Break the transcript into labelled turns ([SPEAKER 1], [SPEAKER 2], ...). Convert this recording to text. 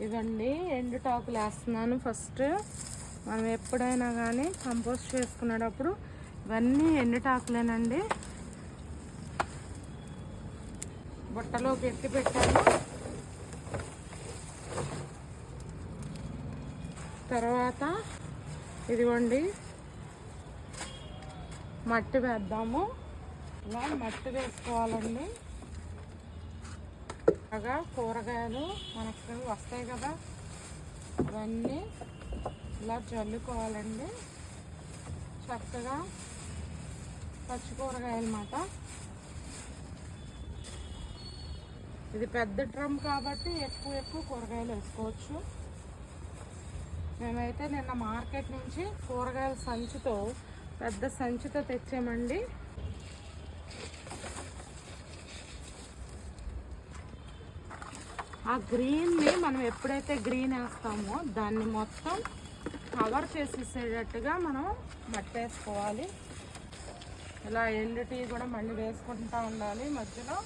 [SPEAKER 1] ఇవండి ఎండుటాకులు వేస్తున్నాను. ఫస్ట్ మనం ఎప్పుడైనా కానీ కంపోస్ట్ చేసుకునేటప్పుడు ఇవన్నీ ఎండుటాకులేనండి. బుట్టలోకి ఎత్తి పెట్టాను. తర్వాత ఇదిగోండి మట్టి వేద్దాము. ఇలా మట్టి వేసుకోవాలండి. బాగా కూరగాయలు మనకు వస్తాయి కదా, ఇవన్నీ ఇలా జల్లుకోవాలండి. చక్కగా పచ్చి కూరగాయలు అన్నమాట. ఇది పెద్ద డ్రమ్ కాబట్టి ఎక్కువ కూరగాయలు వేసుకోవచ్చు. మేమైతే నిన్న మార్కెట్ నుంచి కూరగాయల సంచితో, పెద్ద సంచితో తెచ్చామండి. ఆ గ్రీన్ని మనం ఎప్పుడైతే గ్రీన్ వేస్తామో దాన్ని మొత్తం కవర్ చేసేసేటట్టుగా మనం మట్టి వేసుకోవాలి. ఇలా ఎండు టీ కూడా మళ్ళీ వేసుకుంటూ ఉండాలి మధ్యలో.